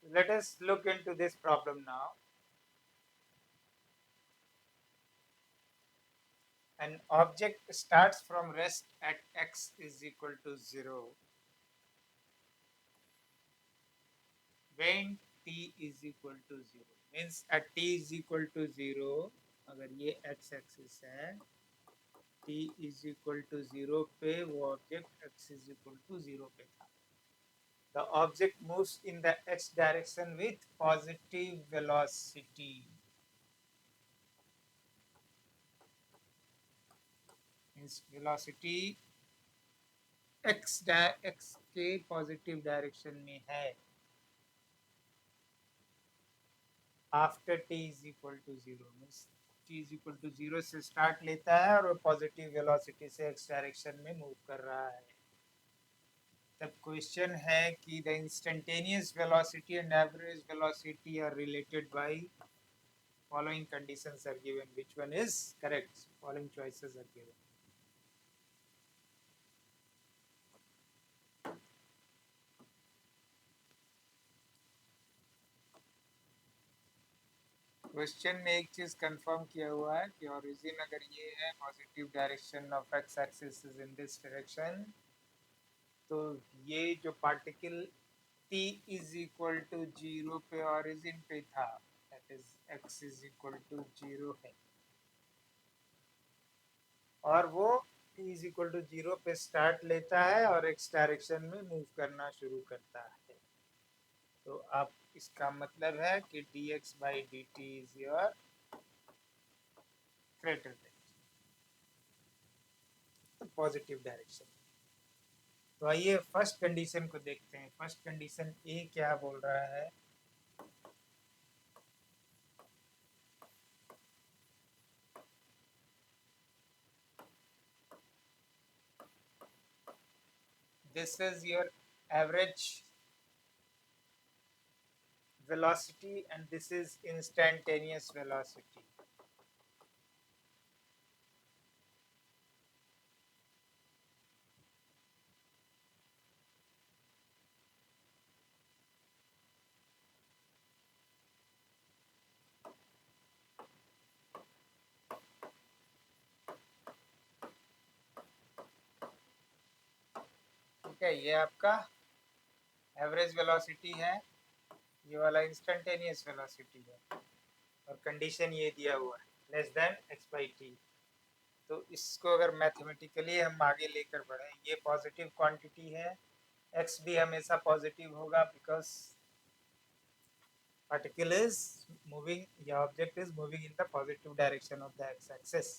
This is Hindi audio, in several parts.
Let us look into this problem now. An object starts from rest at x is equal to 0 when t is equal to 0. Means at t is equal to 0, अगर ये x एक्सिस है, t is equal to 0 पे वो object x is equal to 0 पे था. The object moves in the x direction with positive velocity. Means velocity x के पॉजिटिव डायरेक्शन में है after t is equal to 0. Means t is equal to 0 से स्टार्ट लेता है और वो पॉजिटिव वेलोसिटी से x डायरेक्शन में मूव कर रहा है. तब क्वेश्चन है कि the instantaneous velocity and average velocity are related by following conditions are given. Which one is correct? Following choices are given. Question में एक चीज कंफर्म किया हुआ है कि ओरिजिन अगर ये है positive direction of X axis is in this direction, तो ये जो particle t is equal to 0 पे ओरिजिन पे था, that is x is equal to 0 है, और वो t इज इक्वल टू 0 पे स्टार्ट लेता है और x डायरेक्शन में मूव करना शुरू करता है. तो आप इसका मतलब है कि dx by dt is your greater than positive direction. तो आइए फर्स्ट कंडीशन को देखते हैं. फर्स्ट कंडीशन ए क्या बोल रहा है? This is your average velocity and this is instantaneous velocity. ठीक है, ये आपका एवरेज वेलोसिटी है, ये वाला इंस्टेंटेनियस वेलोसिटी है, और कंडीशन ये दिया हुआ है less than x by t. तो इसको अगर मैथमेटिकली हम आगे लेकर बढ़े, ये पॉजिटिव क्वांटिटी है, x भी हमेशा पॉजिटिव होगा because particle is moving, the object is moving in the positive direction of the x-axis.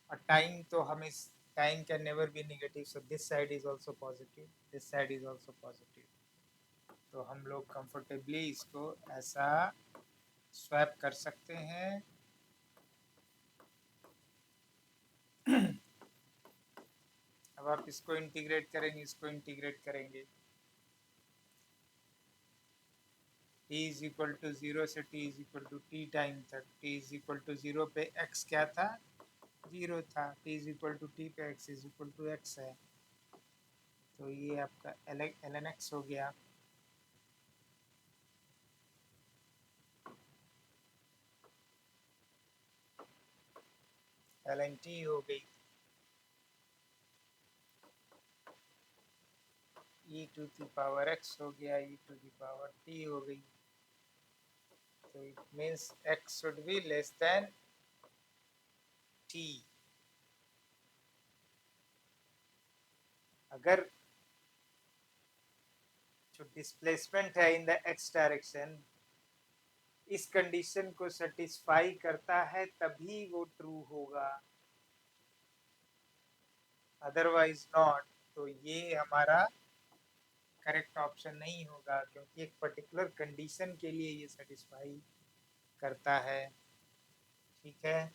और टाइम तो हमें time can never be negative, so this side is also positive, this side is also positive. तो हम लोग कंफर्टेबली इसको ऐसा स्वैप कर सकते हैं. अब आप इसको इंटीग्रेट करेंगे, इसको इंटीग्रेट करेंगे, t इज इक्वल टू 0 से t is equal to t time तक. t इज इक्वल टू 0 पे x क्या था? 0 था. t is equal to t पे x is equal to x है. तो ये आपका ln x हो गया. ln t हो गई. e to the power x हो गया, e to the power t हो गई. So it means x should be less than t. अगर जो डिस्प्लेसमेंट है इन द x डायरेक्शन इस कंडीशन को सेटिस्फाई करता है तभी वो ट्रू होगा, अदरवाइज नॉट. तो ये हमारा करेक्ट ऑप्शन नहीं होगा, क्योंकि एक पर्टिकुलर कंडीशन के लिए ये सेटिस्फाई करता है. ठीक है.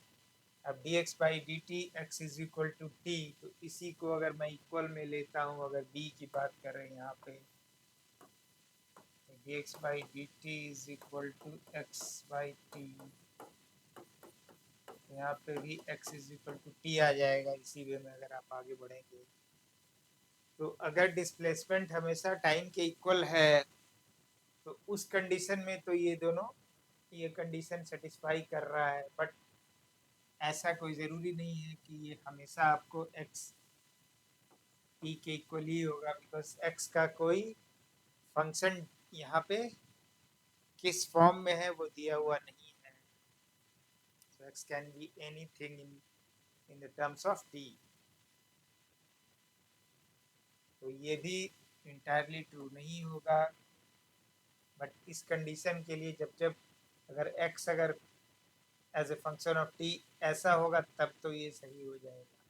अब dx by D t x is equal to t, तो इसी को अगर मैं इक्वल में लेता हूँ, अगर b की बात कर रहे हैं यहाँ पे, dx by D T is equal to X by T, यहाँ पे भी x is equal to T आ जाएगा. इसी वे में अगर आप आगे बढ़ेंगे, तो अगर डिस्प्लेसमेंट हमेशा टाइम के इक्वल है तो उस कंडीशन में तो ये दोनों ये कंडीशन सेटिस्फाई कर रहा है, बट ऐसा कोई ज़रूरी नहीं है कि ये हमेशा आपको x p के इक्वल ही होगा, बिकॉज x का कोई फंक्शन यहाँ पे किस फॉर्म में है वो दिया हुआ नहीं है. So x can be anything in the terms of t. तो ये भी इंटायरली ट्रू नहीं होगा, बट इस कंडीशन के लिए जब अगर x अगर as a function of t ऐसा होगा तब तो ये सही हो जाएगा,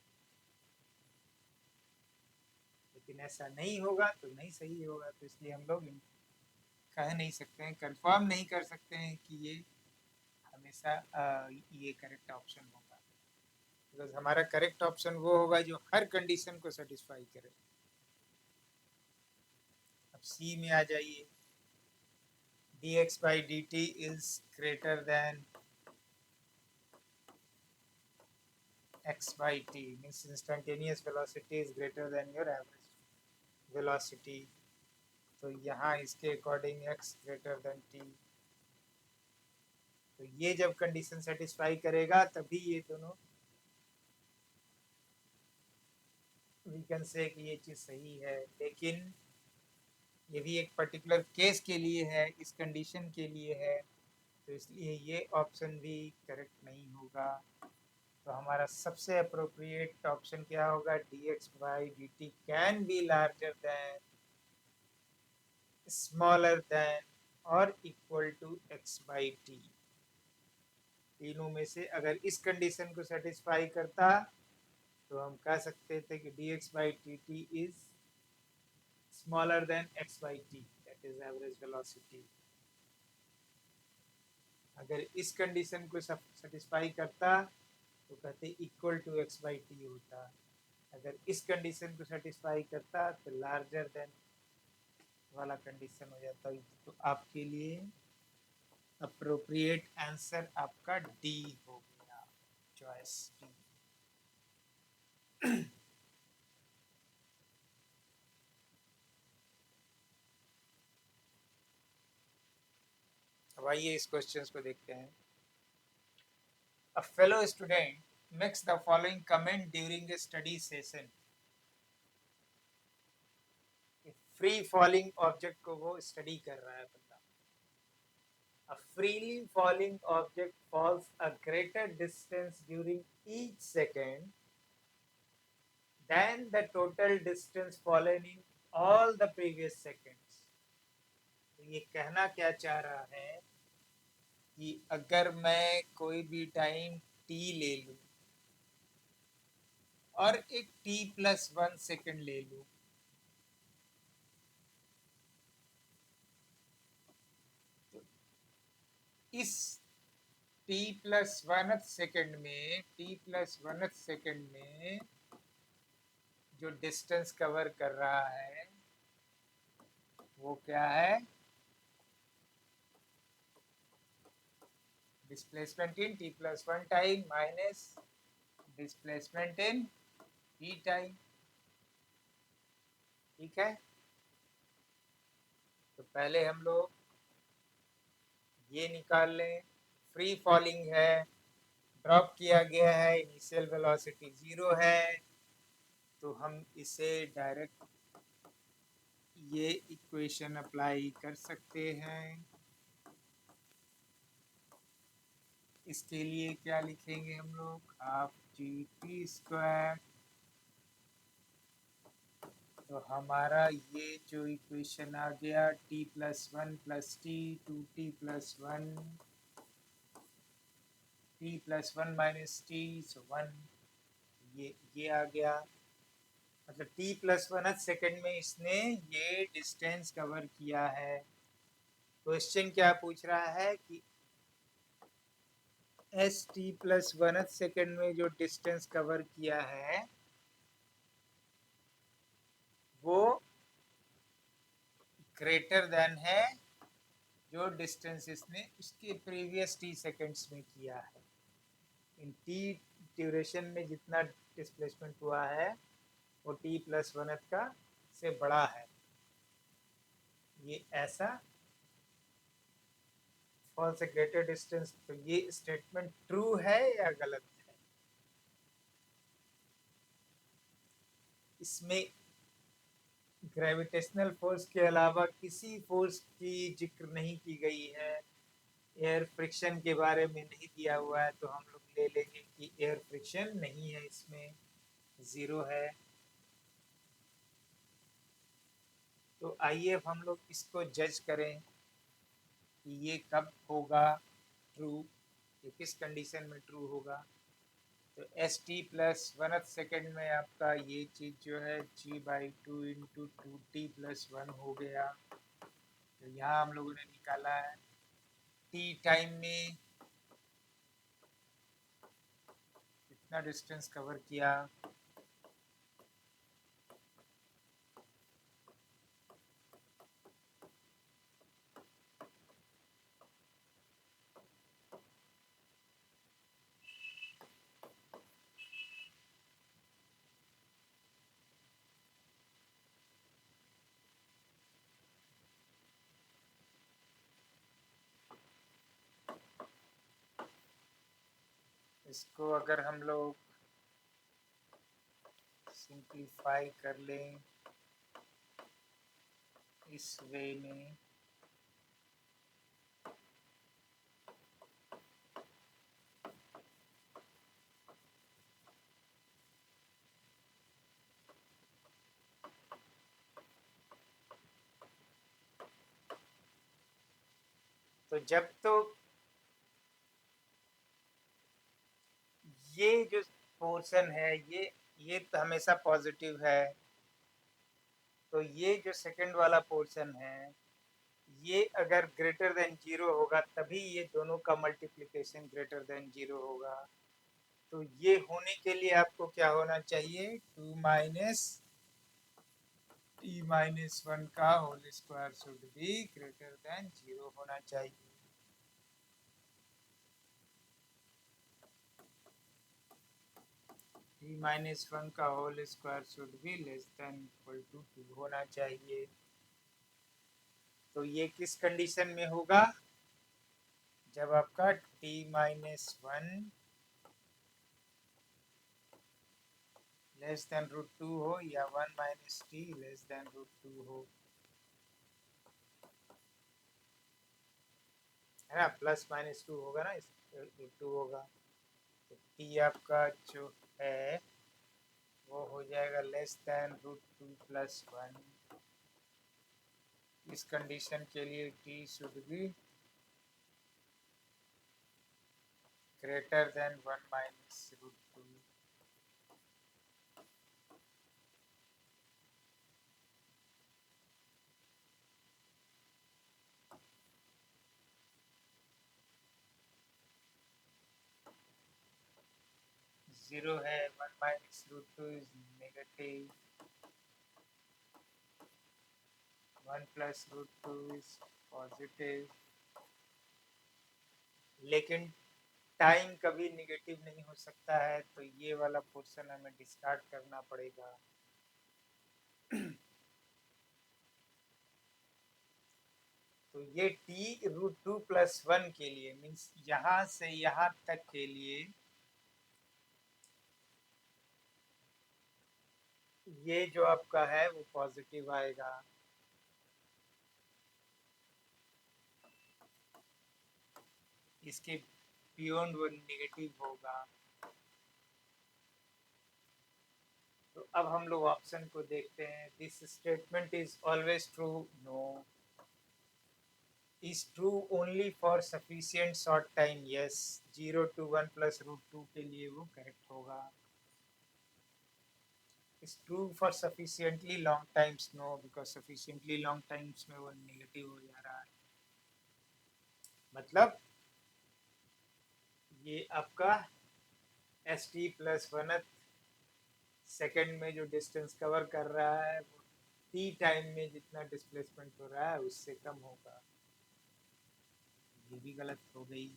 लेकिन ऐसा नहीं होगा तो नहीं सही होगा. तो इसलिए हम लोग कह नहीं सकते हैं, कंफर्म नहीं कर सकते हैं कि ये हमेशा ये करेक्ट ऑप्शन होगा, बिकॉज हमारा करेक्ट ऑप्शन वो होगा जो हर कंडीशन को सेटिस्फाई करे. अब सी में आ जाइए. dx by dt is greater than x by t, means instantaneous velocity is greater than your average velocity. तो यहाँ इसके according x greater than t, तो ये जब कंडीशन सेटिस्फाई करेगा तभी ये दोनों वी कैन से कि ये चीज़ सही है. लेकिन ये भी एक पर्टिकुलर केस के लिए है, इस कंडीशन के लिए है, तो इसलिए ये ऑप्शन भी करेक्ट नहीं होगा. तो हमारा सबसे अप्रोप्रिएट ऑप्शन क्या होगा? dx by dt can be larger than, smaller than और equal to x by t. तीनों में से अगर इस कंडीशन को सेटिस्फाई करता तो हम कह सकते थे कि dx by dt is smaller than x by t, that is average velocity. अगर इस कंडीशन को सेटिस्फाई करता तो कहते equal to x by t होता. अगर इस कंडीशन को सेटिस्फाई करता तो लार्जर देन वाला कंडीशन हो जाता. तो आपके लिए अप्रोप्रिएट आंसर आपका डी हो गया, चॉइस डी. अब आइए इस क्वेश्चंस को देखते हैं. A fellow student makes the following comment during a study session. Free falling object को वो स्टडी कर रहा है बंदा. A freely falling object falls a greater distance during each second than the total distance fallen in all the previous seconds. तो ये कहना क्या चाह रहा है कि अगर मैं कोई भी टाइम t ले लूं और एक t+1 सेकंड ले लूं, तो इस t+1 सेकंड में जो डिस्टेंस कवर कर रहा है वो क्या है? Displacement in t+1 time minus displacement in t time. ठीक है, तो पहले हम लोग ये निकाल लें. फ्री फॉलिंग है, ड्रॉप किया गया है, इनिशियल वेलोसिटी 0 है, तो हम इसे डायरेक्ट ये इक्वेशन अप्लाई कर सकते हैं. इसके लिए क्या लिखेंगे हम लोग? Half g_t². तो हमारा ये जो इक्वेशन आ गया t+1 + t 2t+1 t+1 - t so 1, ये आ गया. मतलब t+1 सेकंड में इसने ये डिस्टेंस कवर किया है. क्वेश्चन क्या पूछ रहा है कि t+1 सेकंड में जो डिस्टेंस कवर किया है वो ग्रेटर देन है जो डिस्टेंस इसने उसके प्रीवियस t सेकंड्स में किया है. इन t ड्यूरेशन में जितना डिस्प्लेसमेंट हुआ है वो t+1 का से बड़ा है. ये ऐसा फॉल्स ए ग्रेटर डिस्टेंस, तो ये स्टेटमेंट ट्रू है या गलत है? इसमें ग्रेविटेशनल फोर्स के अलावा किसी फोर्स की जिक्र नहीं की गई है, एयर फ्रिक्शन के बारे में नहीं दिया हुआ है, तो हम लोग ले लेंगे कि एयर फ्रिक्शन नहीं है, इसमें जीरो है। तो आइए अब हम लोग इसको जज करें कि ये कब होगा ट्रू, ये किस कंडीशन में ट्रू होगा। तो S T plus 1th second में आपका ये चीज़ जो है g/2 इंटू 2t+1 हो गया। तो यहाँ हम लोगों ने निकाला है टी टाइम में कितना डिस्टेंस कवर किया। इसको अगर हम लोग सिंप्लीफाई कर लें इस वे में, तो जब तो ये जो पोर्शन है ये तो हमेशा पॉजिटिव है, तो ये जो सेकंड वाला पोर्शन है ये अगर ग्रेटर देन जीरो होगा तभी ये दोनों का मल्टीप्लिकेशन ग्रेटर देन जीरो होगा। तो ये होने के लिए आपको क्या होना चाहिए, 2 माइनस t-1 का whole square should be greater than zero होना चाहिए। t-1 का whole square should be less than equal to 2 होना चाहिए। तो ये किस कंडीशन में होगा, जब आपका t-1 लेस देन √2 हो या 1 माइनस टी लेस देन √2 हो, है ना। प्लस माइनस 2 होगा ना, इस √2 होगा। तो टी आपका जो है वो हो जाएगा लेस देन √2+1। इस कंडीशन के लिए T should be greater then 1 minus √2। Zero है, 1 minus √2 is negative, 1 plus √2 is positive. लेकिन टाइम कभी निगेटिव नहीं हो सकता है, तो ये वाला पोर्शन हमें डिस्कार्ड करना पड़ेगा। तो ये t√2+1 के लिए मीन्स यहाँ से यहाँ तक के लिए ये जो आपका है वो पॉजिटिव आएगा। इसके बियॉन्ड वो नेगेटिव होगा। तो अब हम लोग ऑप्शन को देखते हैं। This statement is always true, no. Is true only for sufficient short time, yes. 0 to 1 plus √2 के लिए वो करेक्ट होगा। Is true for sufficiently long times, no, because sufficiently long times में वो नेगेटिव हो जा रहा है। मतलब ये आपका st+1th सेकेंड में जो डिस्टेंस कवर कर रहा है वो t टाइम में जितना डिस्प्लेसमेंट हो रहा है उससे कम होगा। ये भी गलत हो गई।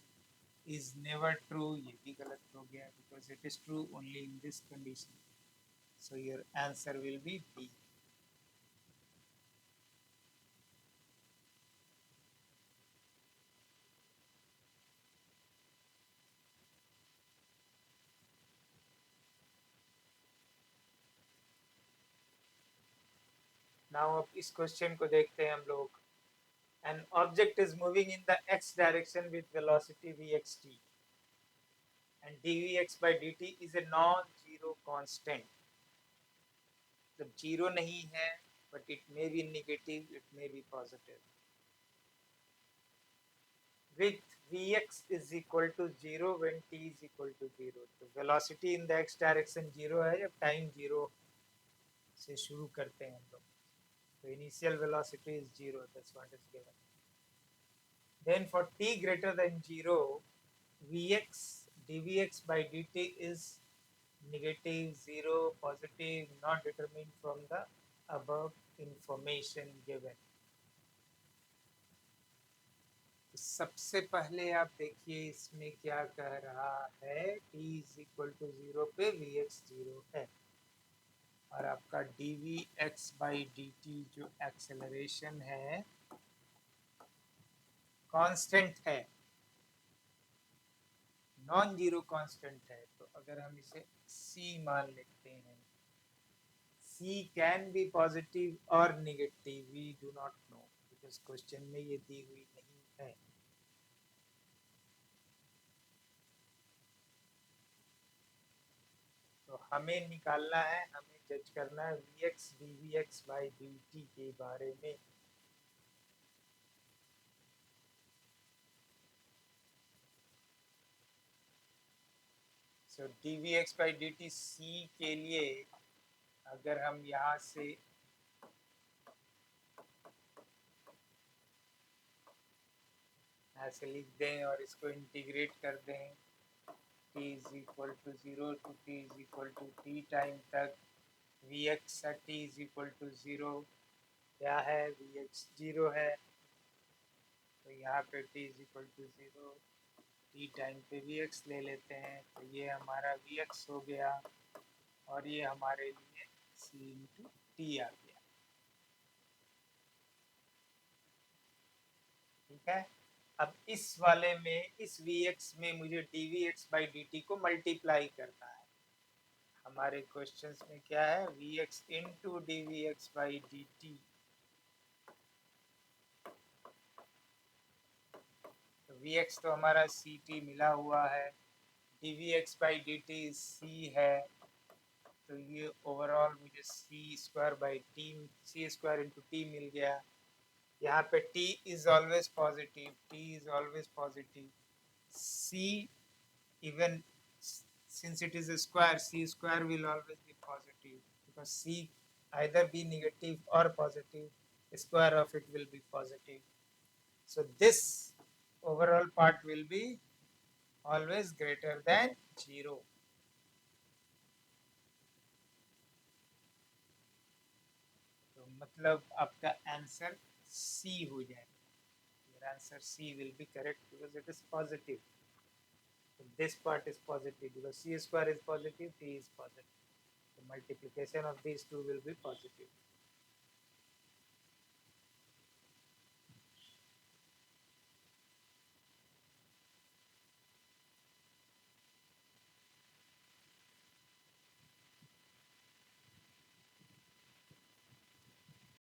इज नेवर ट्रू, ये भी गलत हो गया, because it is true only in this condition. So your answer will be B. Now अब इस क्वेश्चन को देखते हैं हम लोग. An object is moving in the x direction with velocity vxt and dvx by dt is a non-zero constant. जब जीरो नहीं है, but it may be negative, it may be positive. With vx is equal to 0 when t is equal to 0. तो velocity in the x direction 0 है जब time 0 से शुरू करते हैं हम लोग. तो initial velocity is 0. That's what is given. Then for t greater than 0, vx dvx by dt is negative, 0, positive, not determined from the above information given. तो सबसे पहले आप देखिए इसमें क्या कह रहा है. t इज इक्वल टू 0 पे vx 0 है और आपका dvx बाई dt जो एक्सेलरेशन है कांस्टेंट है, नॉन जीरो कांस्टेंट है. तो अगर हम इसे c मान लेते हैं, c कैन बी पॉजिटिव और नेगेटिव, we do not know because question में ये दी हुई नहीं है. तो हमें निकालना है, हमें जज करना है vx dvx बाई dt के बारे में. सो dvx बाई dt c के लिए अगर हम यहाँ से ऐसे लिख दें और इसको इंटीग्रेट कर दें, t is equal to 0 to t is equal to t time तक vx t is equal to 0 क्या है, vx 0 है. तो यहाँ पे t is equal to 0, t time पे vx ले लेते हैं. तो ये हमारा vx हो गया और ये हमारे लिए c इंटू टी आ गया. ठीक है. अब इस वाले में इस vx में मुझे dvx बाई dt को मल्टीप्लाई करना है. हमारे क्वेश्चंस में क्या है, vx into dvx by dt. तो vx तो हमारा ct मिला हुआ है, dvx बाई dt c है. तो ये ओवरऑल मुझे C square by T, C square into T मिल गया. यहाँ पे t is always positive, t is always positive. c even since it is a square, c square will always be positive because c either be negative or positive, square of it will be positive. So this overall part will be always greater than 0. तो मतलब आपका आंसर C हो जाएगा. Your answer C will be correct because it is positive. So this part is positive because C square is positive, T is positive. The multiplication of these two will be positive.